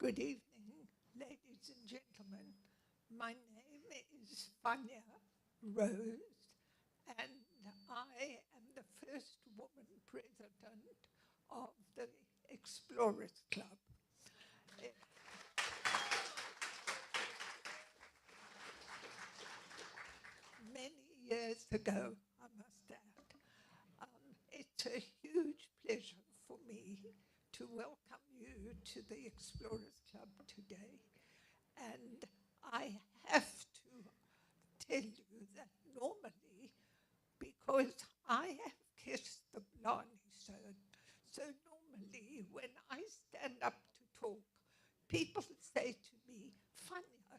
Good evening, ladies and gentlemen. My name is Fanya Rose, and I am the first woman president of the Explorers Club. Many years ago, I must add, it's a huge pleasure for me to welcome you to the Explorers Club today. And I have to tell you that normally, because I have kissed the Blarney Stone, so normally when I stand up to talk, people say to me, Fanya,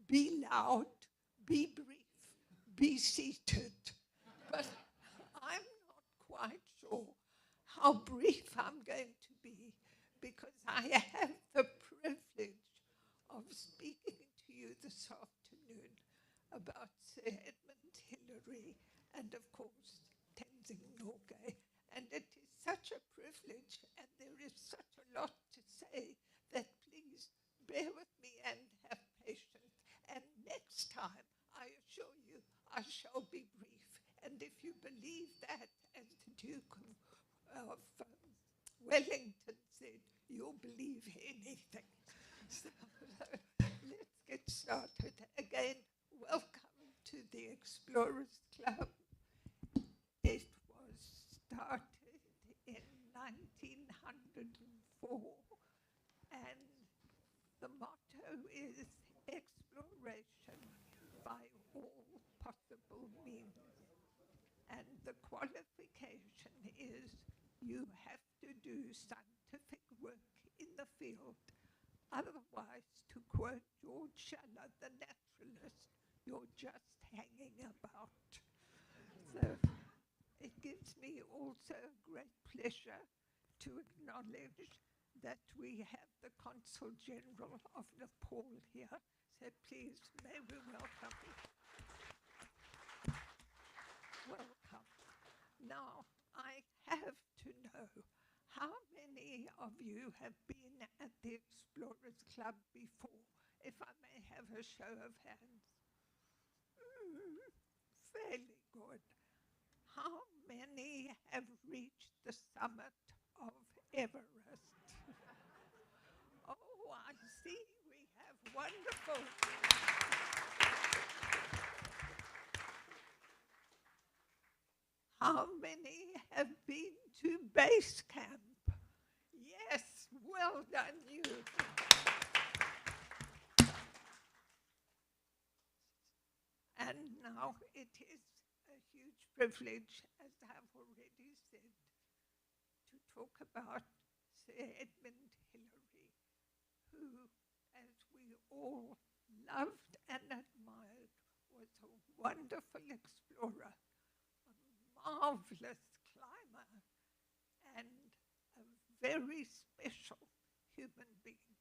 be loud, be brief, be seated. But I'm not quite sure how brief I'm going to be, because I have the privilege of speaking to you this afternoon about Sir Edmund Hillary and, of course, Tenzing Norgay. And it is such a privilege, and there is such a lot to say, that please bear with me and have patience. And next time, I assure you, I shall be brief. And if you believe that, as the Duke of Wellington said, you'll believe anything. So let's get started. Again, welcome to the Explorers Club. It was started in 1904, and the motto is exploration by all possible means. And the qualification is you have to do scientific work in the field. Otherwise, to quote George Schaller, the naturalist, you're just hanging about. So it gives me also great pleasure to acknowledge that we have the Consul General of Nepal here. So please, may we welcome him. Welcome. Now, I have to know, how many of you have been at the Explorers Club before? If I may have a show of hands. Fairly good. How many have reached the summit of Everest? Oh, I see we have wonderful. How many have been to base camp? Yes, well done, you. And now it is a huge privilege, as I've already said, to talk about Sir Edmund Hillary, who, as we all loved and admired, was a wonderful explorer, a marvelous climber, and a very special human being.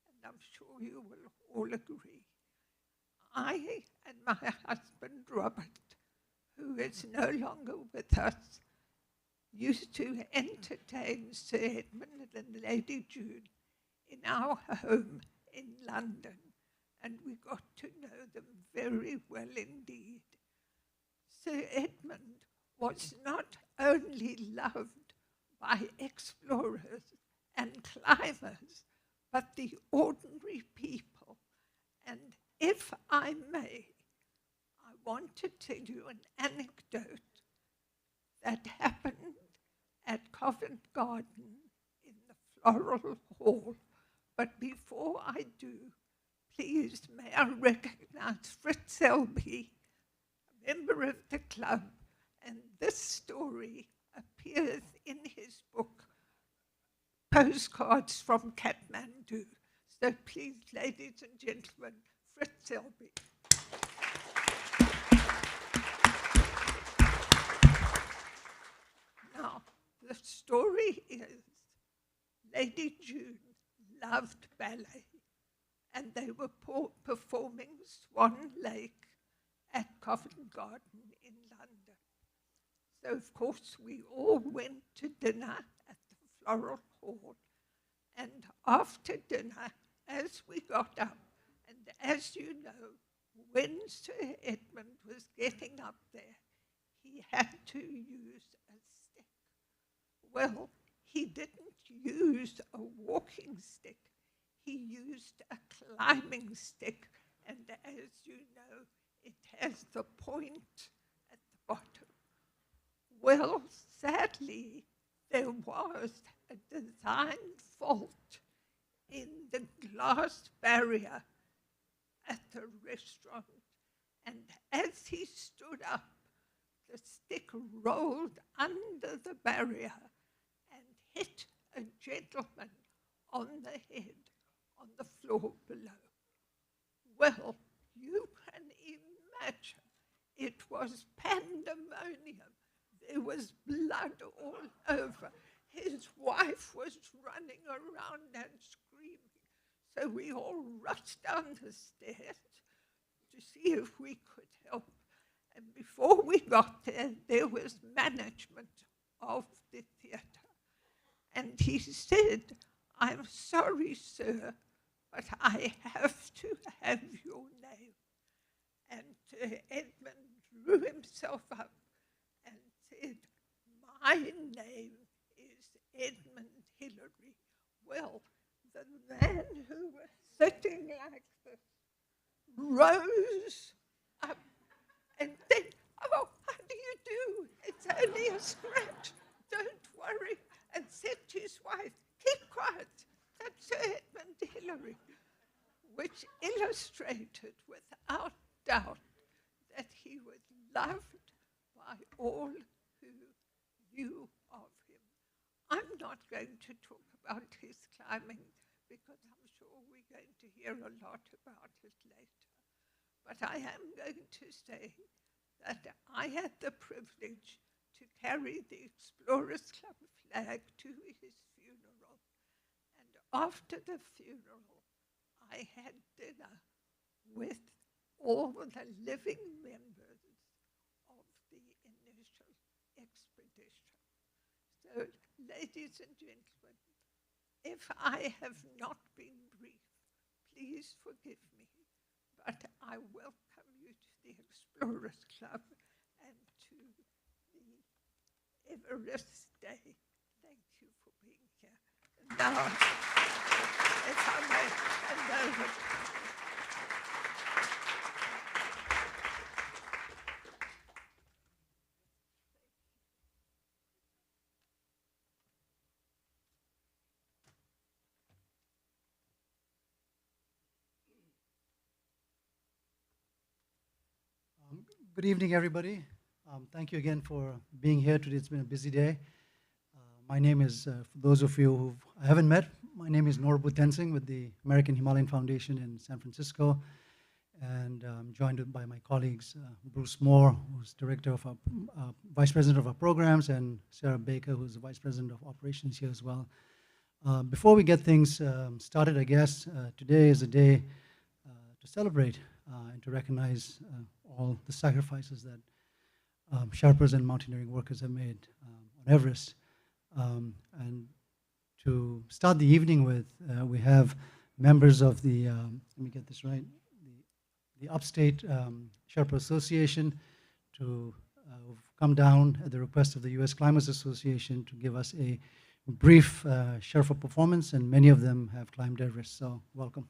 And I'm sure you will all agree. I and my husband, Robert, who is no longer with us, used to entertain Sir Edmund and Lady June in our home in London, and we got to know them very well indeed. Sir Edmund was not only loved by explorers and climbers, but the ordinary people. And if I may, I want to tell you an anecdote that happened at Covent Garden in the Floral Hall. But before I do, please may I recognize Fritz Selby, a member of the club, and this story appears in his book, Postcards from Kathmandu. So please, ladies and gentlemen, Fritz Selby. Now, the story is Lady June loved ballet, and they were performing Swan Lake at Covent Garden in London. So, of course, we all went to dinner at the Floral Hall, and after dinner, as we got up, and as you know, when Sir Edmund was getting up there, he had to use a stick. Well, he didn't use a walking stick. He used a climbing stick, and as you know, it has the point at the bottom. Well, sadly, there was a design fault in the glass barrier at the restaurant, and as he stood up, the stick rolled under the barrier and hit a gentleman on the head on the floor below. Well, you can imagine it was pandemonium. There was blood all over. His wife was running around and screaming. So we all rushed down the stairs to see if we could help. And before we got there, there was management of the theatre. And he said, "I'm sorry, sir, but I have to have your name." And Edmund drew himself up and said, "My name is Edmund Hillary." Well, the man who was sitting like this rose up and said, "Oh, how do you do? It's only a scratch. Don't worry." And said to his wife, "Keep quiet. That's Sir Edmund Hillary," which illustrated without doubt that he was loved by all who knew of him. I'm not going to talk about his climbing because I'm sure we're going to hear a lot about it later. But I am going to say that I had the privilege to carry the Explorers Club flag to his funeral. And after the funeral, I had dinner with all the living members of the initial expedition. So, ladies and gentlemen, if I have not been brief, please forgive me, but I welcome you to the Explorers Club and to the Everest Day. Thank you for being here. And now, if I may hand over. Good evening, everybody. Thank you again for being here today. It's been a busy day. My name is, for those of you who I haven't met, my name is Norbu Tenzing with the American Himalayan Foundation in San Francisco. And I'm joined by my colleagues, Bruce Moore, who's director of our, vice president of our programs, and Sarah Baker, who's the vice president of operations here as well. Before we get things started, I guess, today is a day to celebrate and to recognize all the sacrifices that Sherpas and mountaineering workers have made on Everest. And to start the evening with, we have members of the, let me get this right, the Upstate Sherpa Association to come down at the request of the U.S. Climbers Association to give us a brief Sherpa performance, and many of them have climbed Everest, so welcome.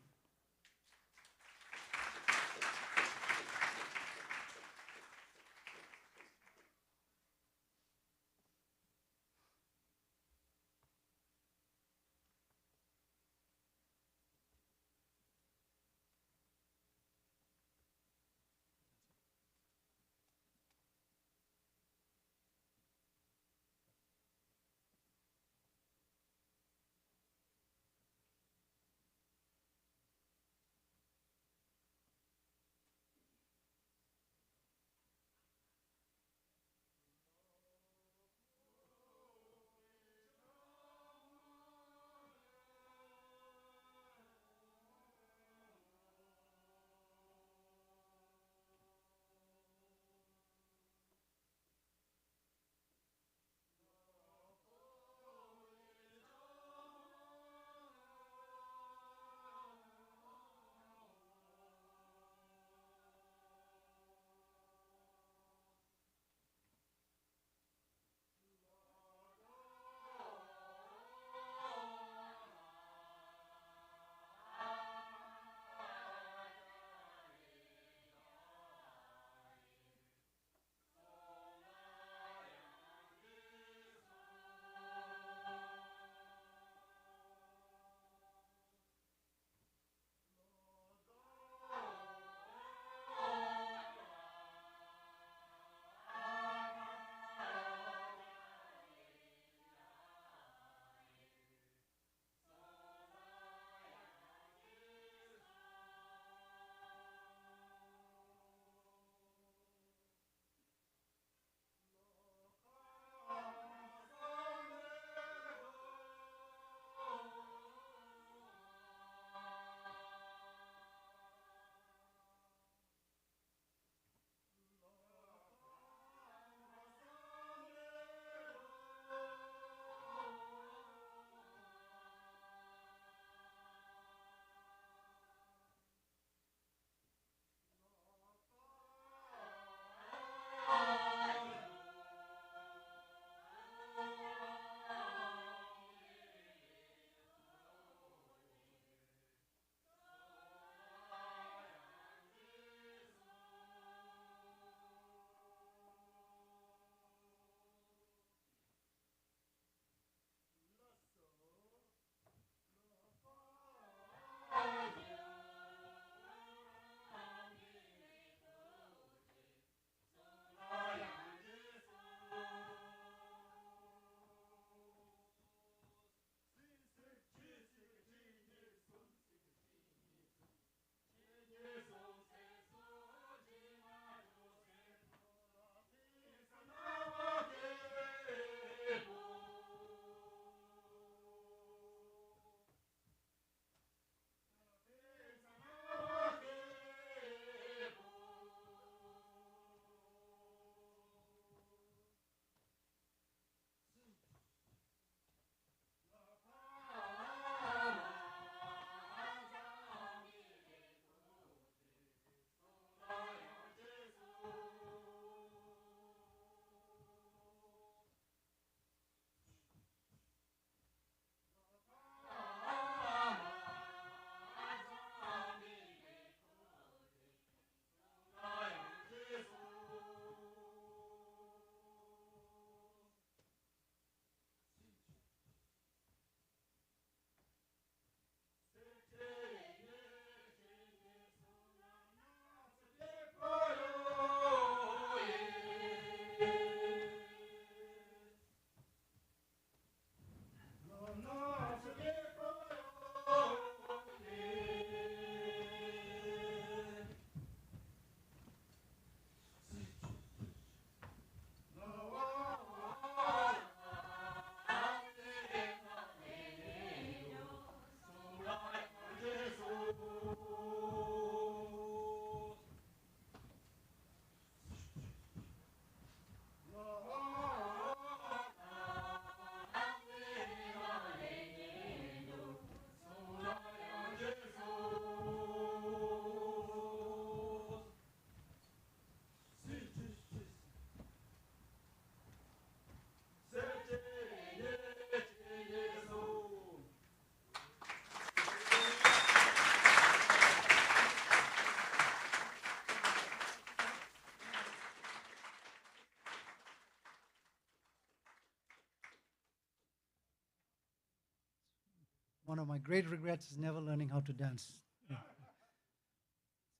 one of my great regrets is never learning how to dance. Yeah.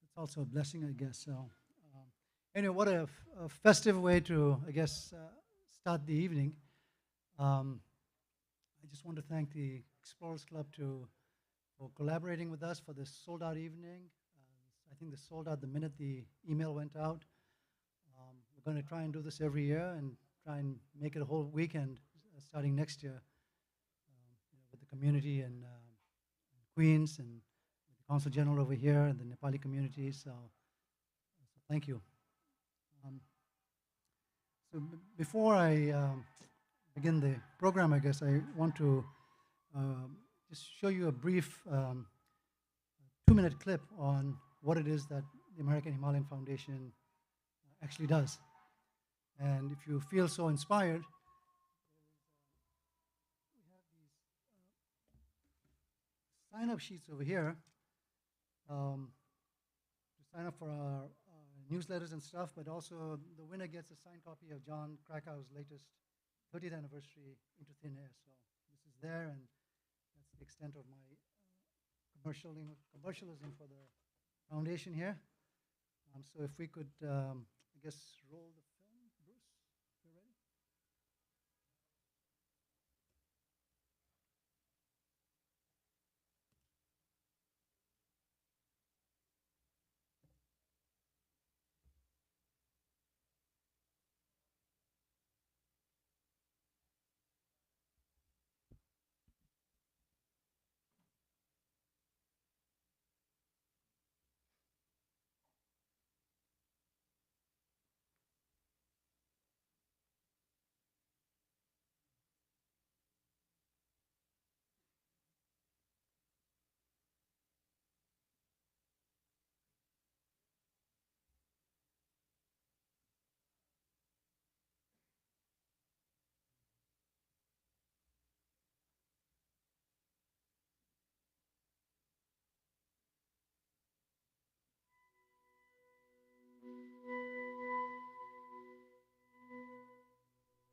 It's also a blessing, I guess. So, anyway, what a festive way to, I guess, start the evening. I just want to thank the Explorers Club for collaborating with us for this sold-out evening. I think this sold out the minute the email went out. We're going to try and do this every year and try and make it a whole weekend starting next year with the community and Queens and the Consul General over here and the Nepali community. So thank you. Before I begin the program, I guess I want to just show you a brief 2-minute clip on what it is that the American Himalayan Foundation actually does. And if you feel so inspired, we have these sign-up sheets over here to sign up for our newsletters and stuff, but also the winner gets a signed copy of John Krakau's latest 30th anniversary Into Thin Air. So this is there, and that's the extent of my commercialism for the foundation here. So if we could, I guess, roll the film, Bruce, if you're ready.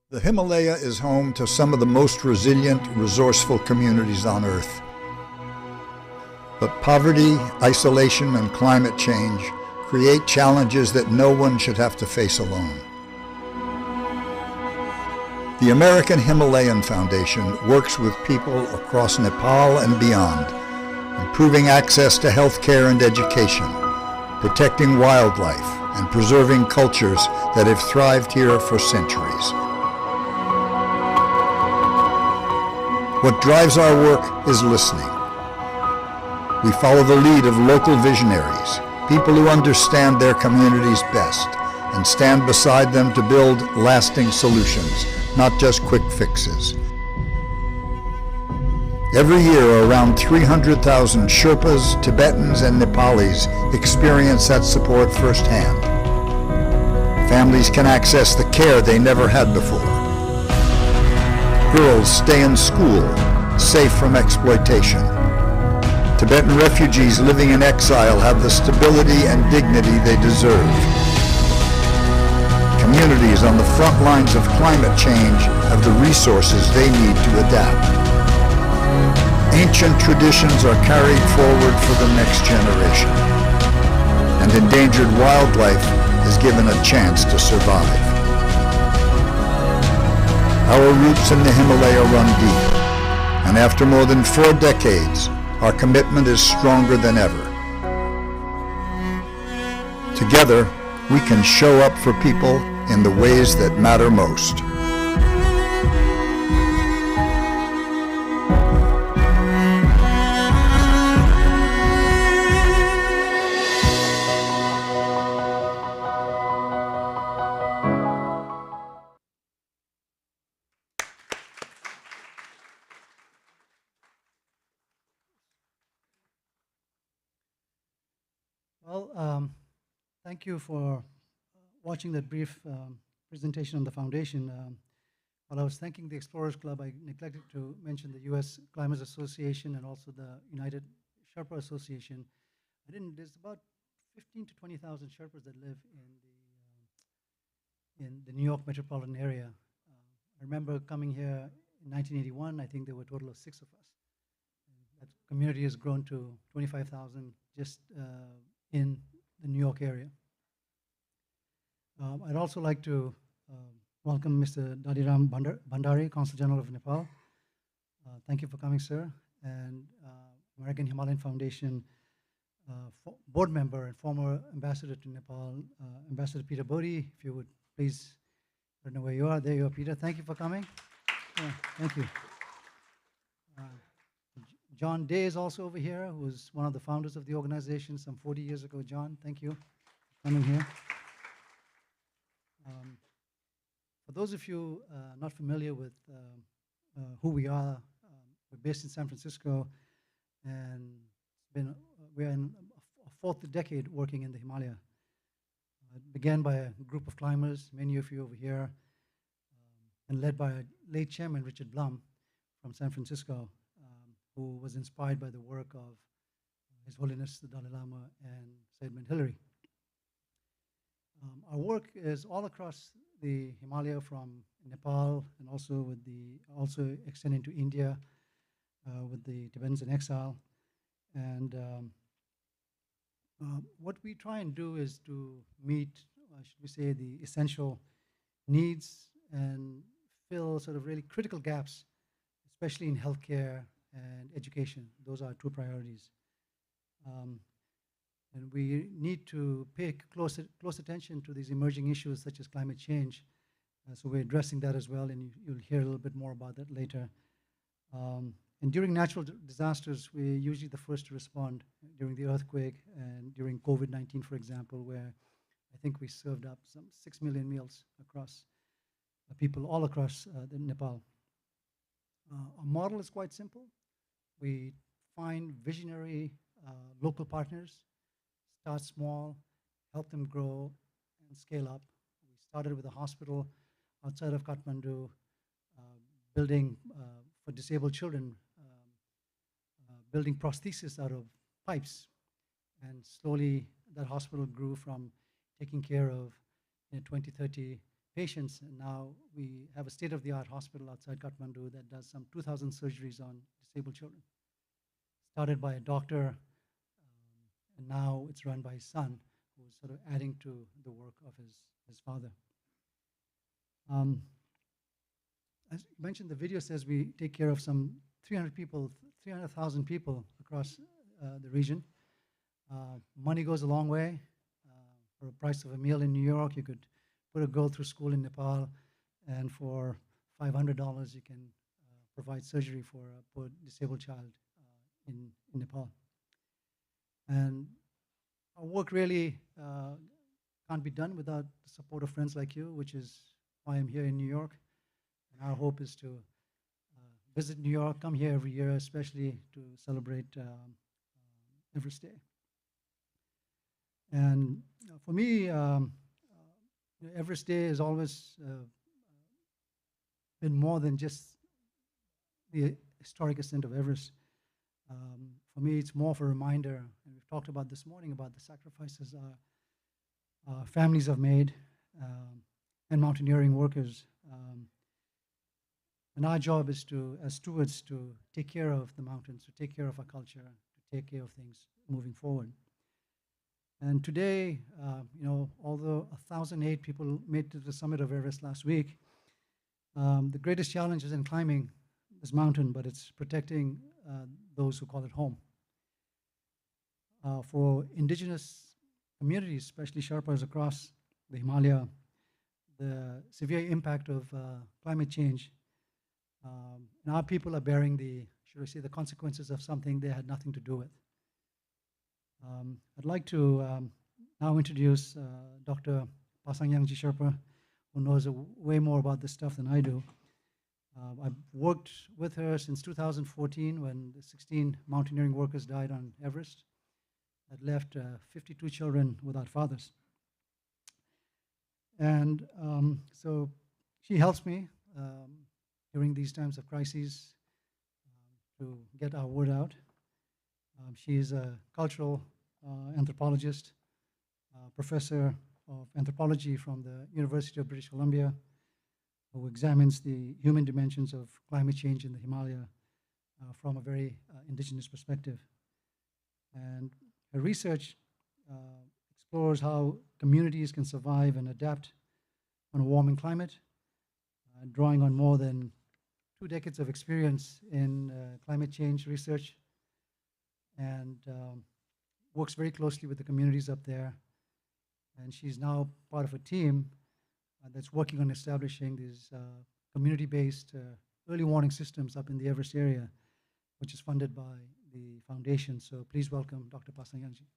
The Himalaya is home to some of the most resilient, resourceful communities on Earth. But poverty, isolation, and climate change create challenges that no one should have to face alone. The American Himalayan Foundation works with people across Nepal and beyond, improving access to health care and education, protecting wildlife, and preserving cultures that have thrived here for centuries. What drives our work is listening. We follow the lead of local visionaries, people who understand their communities best, and stand beside them to build lasting solutions, not just quick fixes. Every year, around 300,000 Sherpas, Tibetans, and Nepalis experience that support firsthand. Families can access the care they never had before. Girls stay in school, safe from exploitation. Tibetan refugees living in exile have the stability and dignity they deserve. Communities on the front lines of climate change have the resources they need to adapt. Ancient traditions are carried forward for the next generation, and endangered wildlife is given a chance to survive. Our roots in the Himalaya run deep, and after more than 4 decades, our commitment is stronger than ever. Together, we can show up for people in the ways that matter most. Well, thank you for watching that brief presentation on the foundation. While I was thanking the Explorers Club, I neglected to mention the U.S. Climbers Association and also the United Sherpa Association. There's about 15 to 20,000 Sherpas that live in the New York metropolitan area. I remember coming here in 1981. I think there were a total of 6 of us. And That community has grown to 25,000 just in the New York area. I'd also like to welcome Mr. Dadiram Bhandari, Consul General of Nepal. Thank you for coming, sir. And American Himalayan Foundation board member and former ambassador to Nepal, Ambassador Peter Bodhi. If you would please, I don't know where you are. There you are, Peter. Thank you for coming. Thank you. John Day is also over here, who was one of the founders of the organization some 40 years ago. John, thank you for coming here. For those of you not familiar with who we are, we're based in San Francisco, and we're in a fourth decade working in the Himalaya. It began by a group of climbers, many of you over here, and led by a late chairman, Richard Blum, from San Francisco, who was inspired by the work of His Holiness the Dalai Lama and Sir Edmund Hillary. Our work is all across the Himalaya, from Nepal, and also extending to India with the Tibetans in exile. And what we try and do is to meet, should we say, the essential needs and fill sort of really critical gaps, especially in healthcare and education. Those are 2 priorities. And we need to pay close attention to these emerging issues such as climate change. So we're addressing that as well, and you'll hear a little bit more about that later. And during natural disasters, we're usually the first to respond, during the earthquake and during COVID-19, for example, where I think we served up some 6 million meals across people all across Nepal. Our model is quite simple. We find visionary local partners, start small, help them grow, and scale up. We started with a hospital outside of Kathmandu, building for disabled children, building prosthesis out of pipes. And slowly that hospital grew from taking care of 20, 30 patients. And now we have a state-of-the-art hospital outside Kathmandu that does some 2,000 surgeries on disabled children. Started by a doctor, and now it's run by his son, who's sort of adding to the work of his father. As you mentioned, the video says we take care of some 300,000 people across the region. Money goes a long way. For the price of a meal in New York, you could put a girl through school in Nepal, and for $500, you can provide surgery for a poor disabled child in Nepal. And our work really can't be done without the support of friends like you, which is why I'm here in New York. And our hope is to visit New York, come here every year, especially to celebrate Everest Day. And for me, Everest Day has always been more than just the historic ascent of Everest. For me, it's more of a reminder, and we've talked about this morning about the sacrifices our families have made, and mountaineering workers. And our job is to, as stewards, to take care of the mountains, to take care of our culture, to take care of things moving forward. And today, although 1,008 people made it to the summit of Everest last week, the greatest challenge isn't climbing this mountain, but it's protecting those who call it home. For indigenous communities, especially Sherpas across the Himalaya, the severe impact of climate change, and our people are bearing the, should I say, the consequences of something they had nothing to do with. I'd like to now introduce Dr. Pasang Yangjee Sherpa, who knows way more about this stuff than I do. I've worked with her since 2014, when the 16 mountaineering workers died on Everest. That left 52 children without fathers. And so she helps me during these times of crises to get our word out. She is a cultural anthropologist, professor of anthropology from the University of British Columbia, who examines the human dimensions of climate change in the Himalaya from a very indigenous perspective. And her research explores how communities can survive and adapt on a warming climate, drawing on more than 2 decades of experience in climate change research, and works very closely with the communities up there. And she's now part of a team that's working on establishing these community-based early warning systems up in the Everest area, which is funded by the foundation. So please welcome Dr. Pasang Yangjee.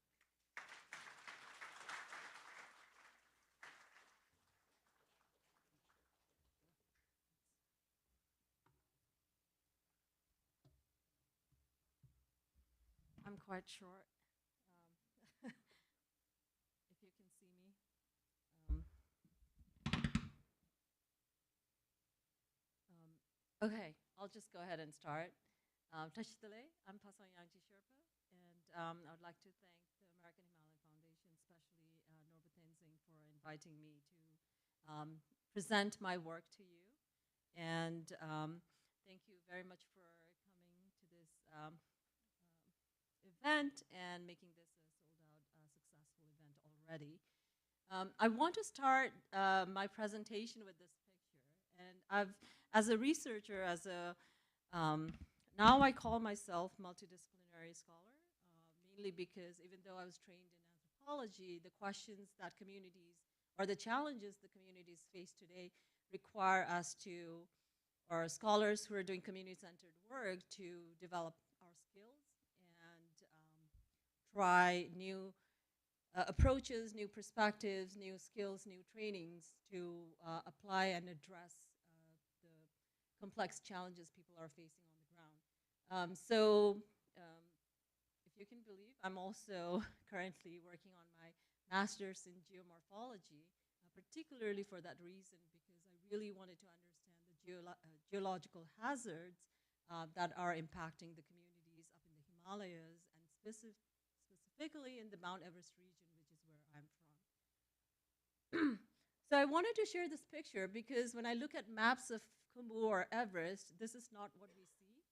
I'm quite short. If you can see me. Okay, I'll just go ahead and start. Tashitale, I'm Pasang Yangjee Sherpa, and I would like to thank the American Himalayan Foundation, especially Norbu Tenzing, for inviting me to present my work to you. And thank you very much for coming to this event and making this a sold-out successful event already. I want to start my presentation with this picture. And as a researcher, now I call myself multidisciplinary scholar, mainly because even though I was trained in anthropology, the questions that communities, or the challenges the communities face today, require us to, or scholars who are doing community-centered work, to develop our skills and try new approaches, new perspectives, new skills, new trainings to apply and address the complex challenges people are facing on the ground. If you can believe, I'm also currently working on my master's in geomorphology, particularly for that reason, because I really wanted to understand the geological hazards that are impacting the communities up in the Himalayas, and specifically in the Mount Everest region, which is where I'm from. So I wanted to share this picture because when I look at maps of Khumbu or Everest, this is not what we see.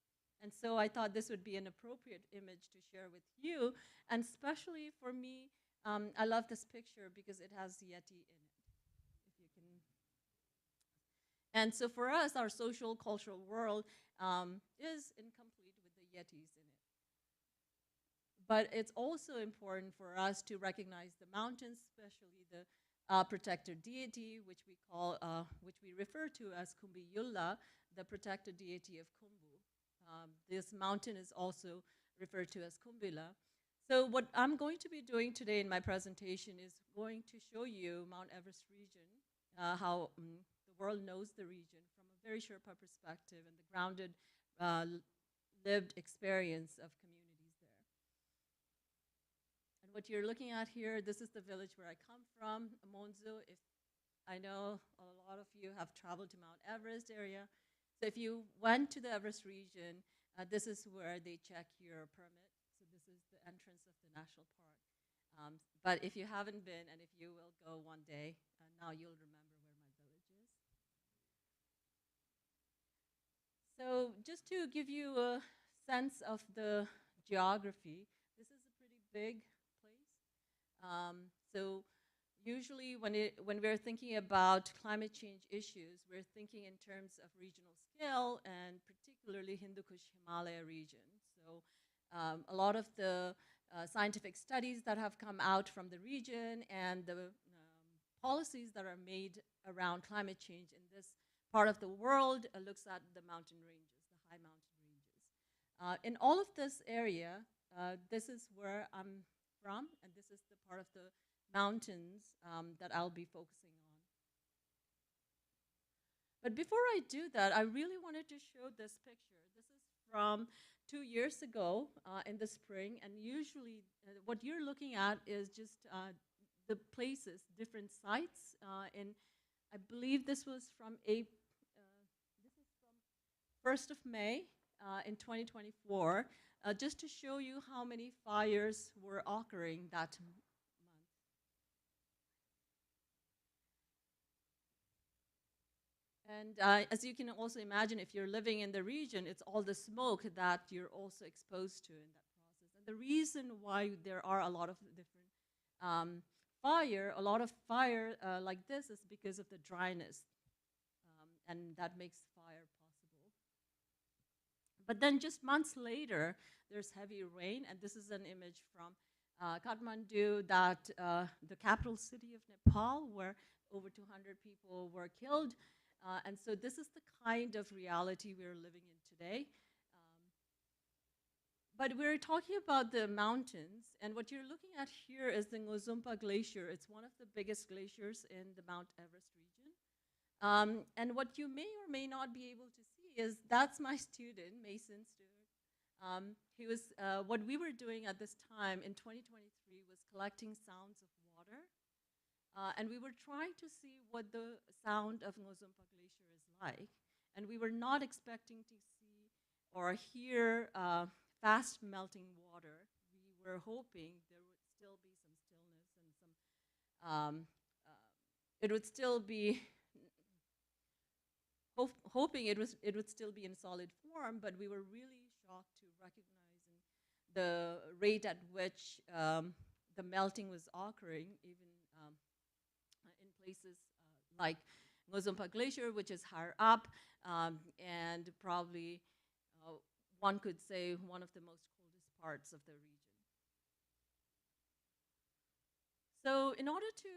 And so I thought this would be an appropriate image to share with you. And especially for me, I love this picture because it has Yeti in it, if you can. And so for us, our social, cultural world is incomplete with the Yetis in it. But it's also important for us to recognize the mountains, especially the protector deity, which we refer to as Kumbiyulla, the protector deity of Khumbu. This mountain is also referred to as Kumbila. So what I'm going to be doing today in my presentation is going to show you Mount Everest region, how the world knows the region from a very Sherpa perspective and the grounded lived experience of communities there. And what you're looking at here, this is the village where I come from, Monzo. If I know a lot of you have traveled to Mount Everest area. So if you went to the Everest region, this is where they check your permit. So this is the entrance of the national park. But if you haven't been, and if you will go one day, now you'll remember where my village is. So just to give you a sense of the geography, this is a pretty big place. So usually when we're thinking about climate change issues, we're thinking in terms of regional scale, and particularly Hindu Kush Himalaya region. So a lot of the scientific studies that have come out from the region and the policies that are made around climate change in this part of the world looks at the mountain ranges, the high mountain ranges. In all of this area, this is where I'm from, and this is the part of the mountains that I'll be focusing on. But before I do that, I really wanted to show this picture. This is from 2 years ago in the spring, and usually what you're looking at is just the places, different sites. And I believe this was from this is from 1st of May in 2024, just to show you how many fires were occurring that month. And as you can also imagine, if you're living in the region, it's all the smoke that you're also exposed to in that process. And the reason why there are a lot of different a lot of fire like this is because of the dryness. And that makes fire possible. But then just months later, there's heavy rain, and this is an image from Kathmandu, the capital city of Nepal, where over 200 people were killed. And so this is the kind of reality we're living in today. But we're talking about the mountains, and what you're looking at here is the Ngozumpa Glacier. It's one of the biggest glaciers in the Mount Everest region. And what you may or may not be able to see is that's my student, Mason Stewart. What we were doing at this time in 2023 was collecting sounds of water. And we were trying to see what the sound of Ngozumpa Glacier is like. And we were not expecting to see or hear fast melting water. We were hoping there would still be some stillness and some, it would still be, hoping it would still be in solid form, but we were really shocked to recognizing the rate at which the melting was occurring, even in places like Ngozumpa Glacier, which is higher up, and probably one could say one of the most coldest parts of the region. So in order to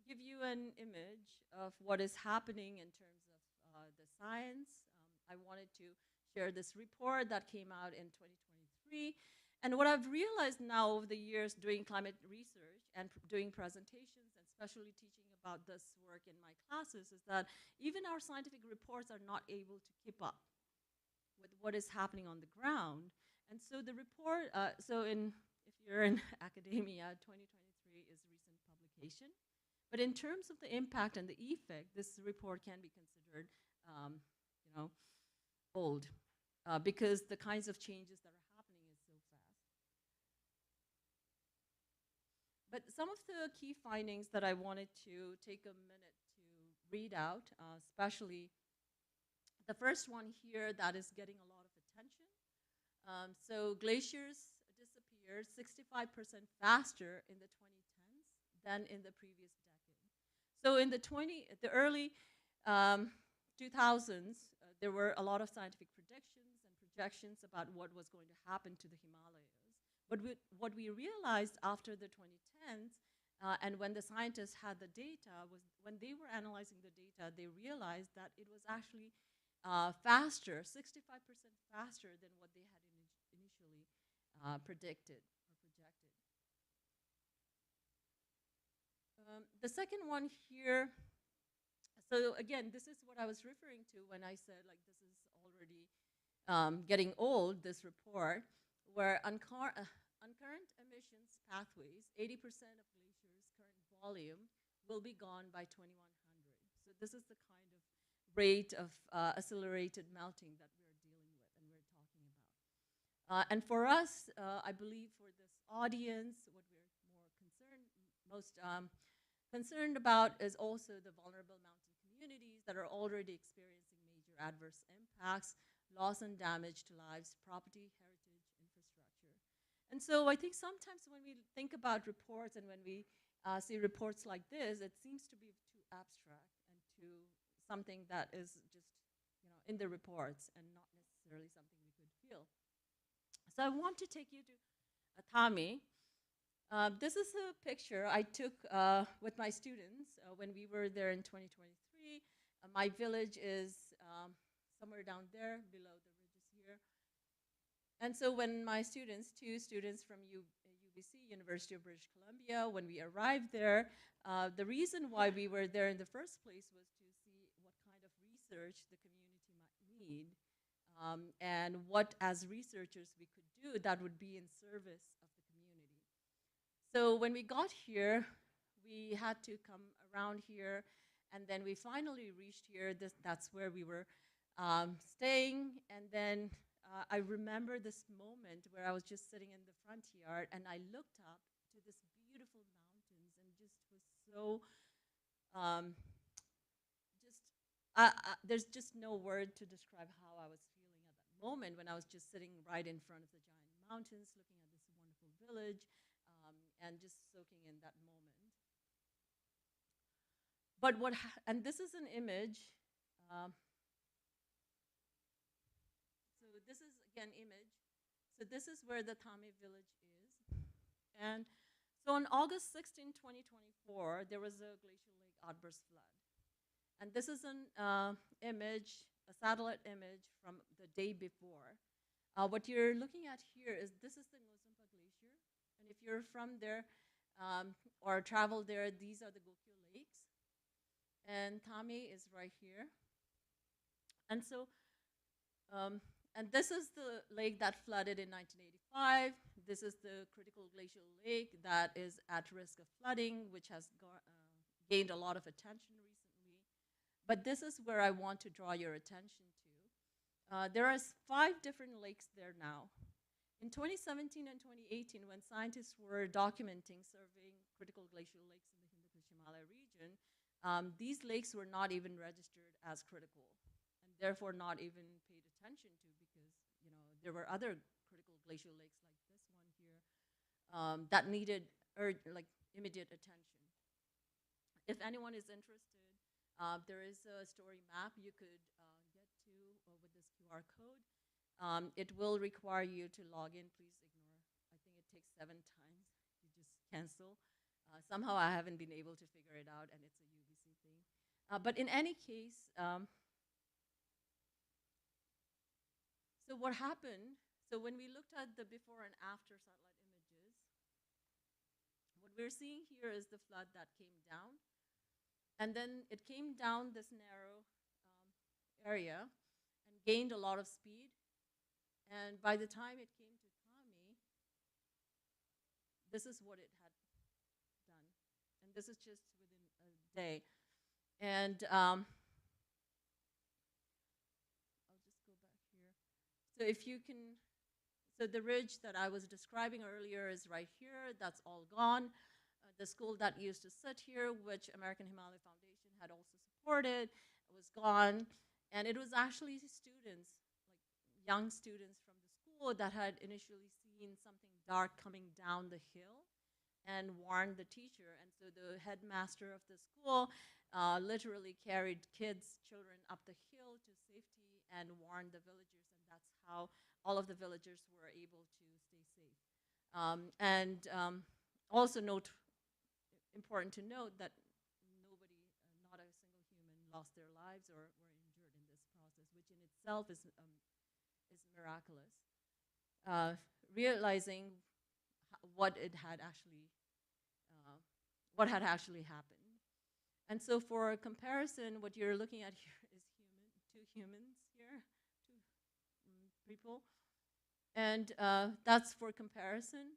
give you an image of what is happening in terms of the science, I wanted to share this report that came out in 2023. And what I've realized now over the years doing climate research and doing presentations and especially teaching about this work in my classes is that even our scientific reports are not able to keep up with what is happening on the ground. And so the report, if you're in academia, 2023 is recent publication. But in terms of the impact and the effect, this report can be considered, old, because the kinds of changes that are happening is so fast. But some of the key findings that I wanted to take a minute to read out, especially the first one here that is getting a lot of attention. So glaciers disappeared 65% faster in the 2010s than in the previous decade. So in the early 2000s, there were a lot of scientific predictions and projections about what was going to happen to the Himalayas. But what we realized after the 2010s, and when the scientists had the data, was when they were analyzing the data, they realized that it was actually faster, 65% faster than what they had initially predicted or projected. The second one here, so again, this is what I was referring to when I said like this is already getting old, this report, where on current emissions pathways, 80% of glaciers' current volume will be gone by 2100. So this is the kind of rate of accelerated melting that we're dealing with and we're talking about. And for us, I believe for this audience, what we're most concerned about is also the vulnerable mountain communities that are already experiencing major adverse impacts, loss and damage to lives, property, heritage, infrastructure. And so I think sometimes when we think about reports and when we see reports like this, it seems to be too abstract and too something that is just in the reports and not necessarily something we could feel. So I want to take you to Atami. This is a picture I took with my students when we were there in 2023. My village is somewhere down there below the ridges here. And so when my students, two students from UBC, University of British Columbia, when we arrived there, the reason why we were there in the first place was to see what kind of research the community might need and what as researchers we could do that would be in service of the community. So when we got here, we had to come around here, and then we finally reached here. That's where we were staying, and then I remember this moment where I was just sitting in the front yard, and I looked up to this beautiful mountains and just was so, just there's just no word to describe how I was feeling at that moment when I was just sitting right in front of the giant mountains, looking at this wonderful village, and just soaking in that moment. But and this is an image. Um, so this is again image. So this is where the Thame village is, and so on August 16, 2024, there was a glacial lake outburst flood. And this is an image, a satellite image from the day before. What you're looking at here is this is the Ngozumpa Glacier. And if you're from there or travel there, these are the Gokyo lakes. And Thame is right here. And so, and this is the lake that flooded in 1985. This is the critical glacial lake that is at risk of flooding, which has gained a lot of attention recently. But this is where I want to draw your attention to. There are 5 different lakes there now. In 2017 and 2018, when scientists were documenting surveying critical glacial lakes in the Hindu-Kush-Himalaya region, these lakes were not even registered as critical, and therefore not even paid attention to, because there were other critical glacial lakes like this one here that needed immediate attention. If anyone is interested, there is a story map you could get to with this QR code. It will require you to log in. Please ignore. I think it takes 7 times. You just cancel. Somehow I haven't been able to figure it out, and it's a UBC thing. But in any case, so what happened? So when we looked at the before and after satellite images, what we're seeing here is the flood that came down. And then it came down this narrow area and gained a lot of speed. And by the time it came to Thame, this is what it had done. And this is just within a day. And I'll just go back here. So if you can, so the ridge that I was describing earlier is right here. That's all gone. The school that used to sit here, which American Himalayan Foundation had also supported, was gone. And it was actually students, like young students from the school, that had initially seen something dark coming down the hill and warned the teacher. And so the headmaster of the school literally carried children up the hill to safety and warned the villagers. And that's how all of the villagers were able to stay safe. Also important to note that nobody, not a single human, lost their lives or were injured in this process, which in itself is miraculous. Realizing what had actually happened. And so for comparison, what you're looking at here is 2 humans here, 2 people. And that's for comparison.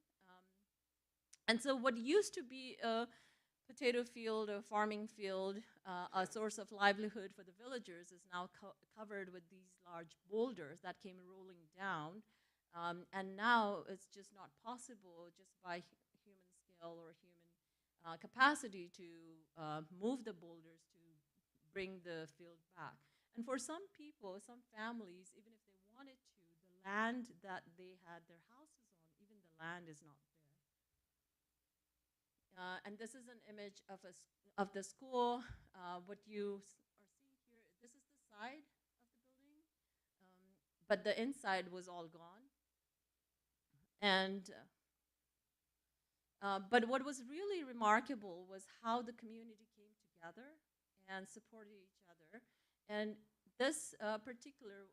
And so what used to be a potato field, a farming field, a source of livelihood for the villagers is now covered with these large boulders that came rolling down. And now it's just not possible just by human scale or human capacity to move the boulders to bring the field back. And for some people, some families, even if they wanted to, the land that they had their houses on, even the land is not there. And this is an image of the school. What you are seeing here, this is the side of the building, but the inside was all gone. And but what was really remarkable was how the community came together and supported each other. And this particular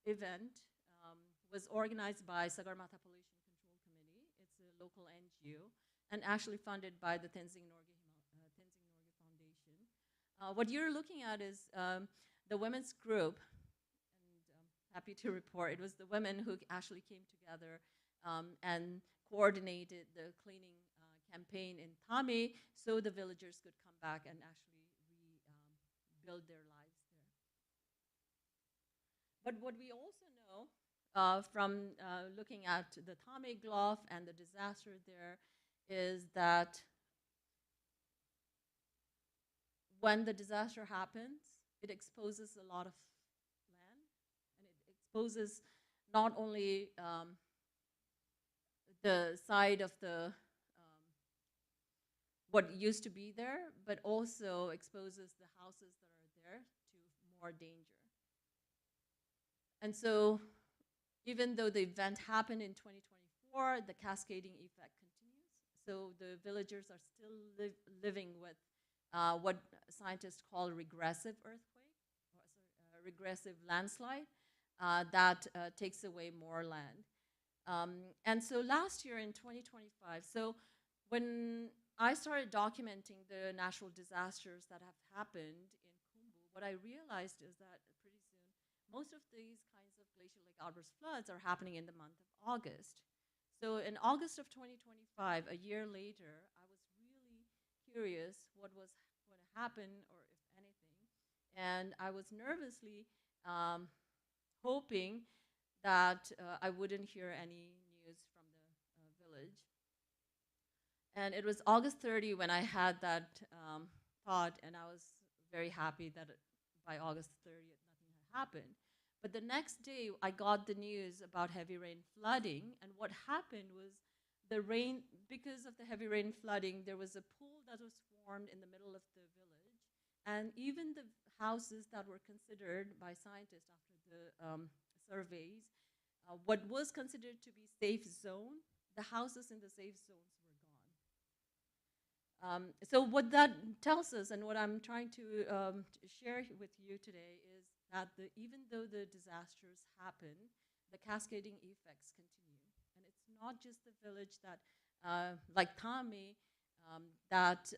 event was organized by Sagarmatha Pollution Control Committee. It's a local NGO, and actually funded by the Tenzing Norgay Foundation. What you're looking at is the women's group, and I'm happy to report it was the women who actually came together and coordinated the cleaning campaign in Thame so the villagers could come back and actually rebuild their lives there. But what we also know from looking at the Thame Gulf and the disaster there is that when the disaster happens, it exposes a lot of land, and it exposes not only the side of the what used to be there, but also exposes the houses that are there to more danger. And so even though the event happened in 2024, the cascading effect continues. So the villagers are still living with what scientists call regressive earthquake, or sorry, regressive landslide that takes away more land. And so last year in 2025, so when I started documenting the natural disasters that have happened in Khumbu, what I realized is that pretty soon, most of these kinds of glacial lake outburst floods are happening in the month of August. So in August of 2025, a year later, I was really curious what was going to happen, or if anything. And I was nervously hoping that I wouldn't hear any news from the village. And it was August 30 when I had that thought, and I was very happy that by August 30th, nothing had happened. But the next day, I got the news about heavy rain flooding, and what happened was the rain, because of the heavy rain flooding, there was a pool that was formed in the middle of the village, and even the houses that were considered by scientists after the surveys, what was considered to be safe zone, the houses in the safe zones were gone. So what that tells us, and what I'm trying to share with you today, is that even though the disasters happen, the cascading effects continue. And it's not just the village that, like Tame, that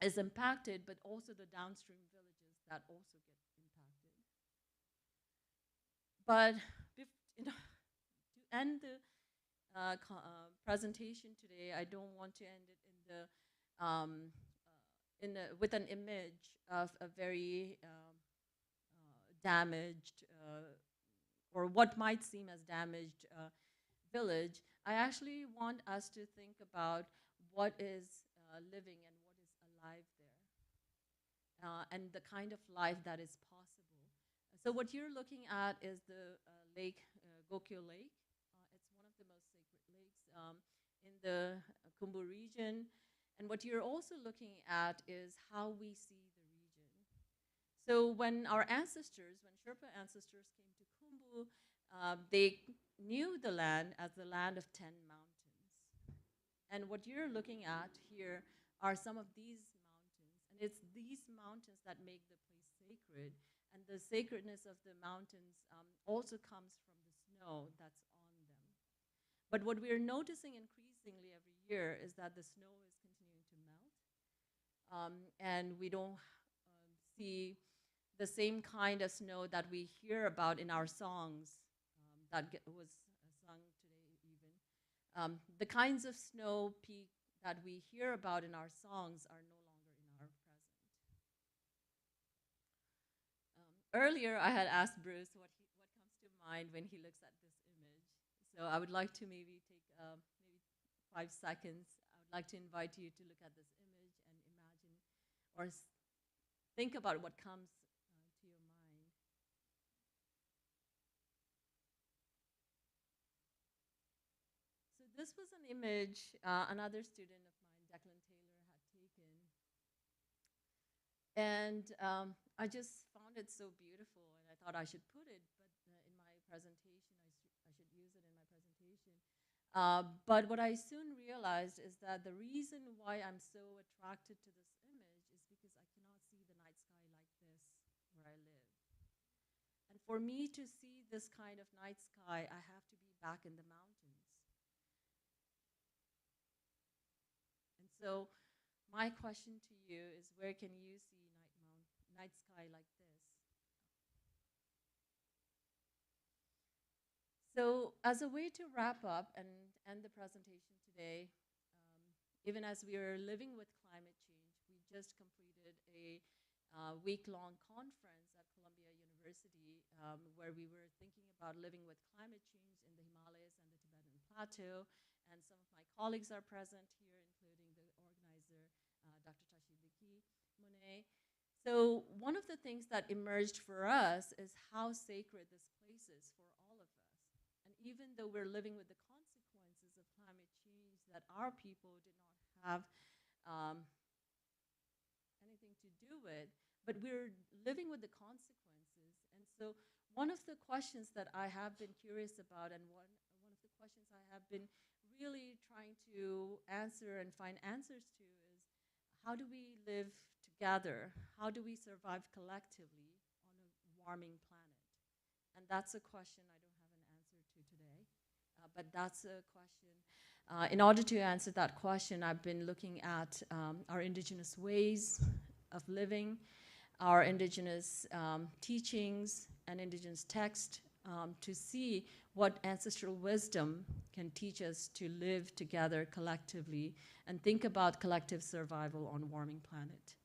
is impacted, but also the downstream villages that also get impacted. But to end the presentation today, I don't want to end it with an image of a very damaged, or what might seem as damaged village. I actually want us to think about what is living and what is alive there, and the kind of life that is possible. So what you're looking at is the lake, Gokyo Lake. It's one of the most sacred lakes in the Khumbu region. And what you're also looking at is how we see the region. So when our ancestors, when Sherpa ancestors came to Khumbu, they knew the land as the land of 10 mountains. And what you're looking at here are some of these mountains. And it's these mountains that make the place sacred. And the sacredness of the mountains also comes from the snow that's on them. But what we're noticing increasingly every year is that the snow is continuing to melt. And we don't see the same kind of snow that we hear about in our songs that was sung today even. The kinds of snow peak that we hear about in our songs are no longer in our present. Earlier, I had asked Bruce what comes to mind when he looks at this image. So I would like to maybe take maybe 5 seconds. I would like to invite you to look at this image and imagine, or think about what comes to your mind. So this was an image another student of mine, Declan Taylor, had taken. And I just found it so beautiful, and I thought I should put it, but in my presentation, I should use it in my presentation. But what I soon realized is that the reason why I'm so attracted to this image is because I cannot see the night sky like this where I live. And for me to see this kind of night sky, I have to be back in the mountains. And so my question to you is, where can you see night sky like this? So as a way to wrap up and end the presentation today, even as we are living with climate change, we just completed a week-long conference at Columbia University where we were thinking about living with climate change in the Himalayas and the Tibetan Plateau. And some of my colleagues are present here, including the organizer, Dr. Tashidiki Monet. So one of the things that emerged for us is how sacred this place is for all of us. And even though we're living with the consequences of climate change that our people did not have um, anything to do with, but we're living with the consequences. And so one of the questions that I have been curious about, and one of the questions I have been really trying to answer and find answers to, is how do we live together? How do we survive collectively on a warming planet? And that's a question I don't have an answer to today, but that's a question. In order to answer that question, I've been looking at our indigenous ways of living, our indigenous teachings and indigenous text to see what ancestral wisdom can teach us to live together collectively and think about collective survival on a warming planet.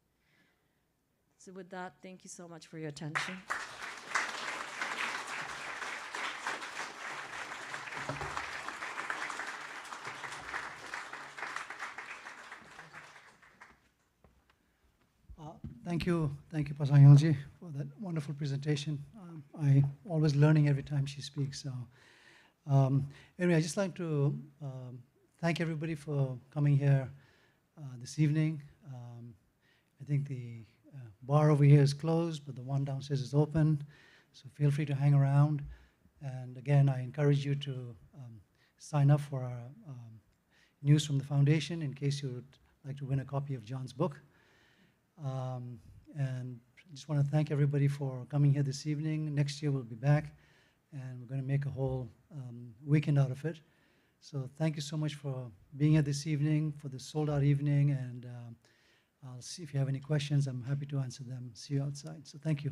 So with that, thank you so much for your attention. Thank you, Pasang Yangjee, for that wonderful presentation. I always learning every time she speaks. So, anyway, I'd just like to thank everybody for coming here this evening. I think the bar over here is closed, but the one downstairs is open. So feel free to hang around. And again, I encourage you to sign up for our news from the foundation in case you would like to win a copy of John's book. And I just want to thank everybody for coming here this evening. Next year we'll be back, and we're going to make a whole weekend out of it. So thank you so much for being here this evening, for this sold-out evening, and I'll see if you have any questions. I'm happy to answer them. See you outside. So thank you.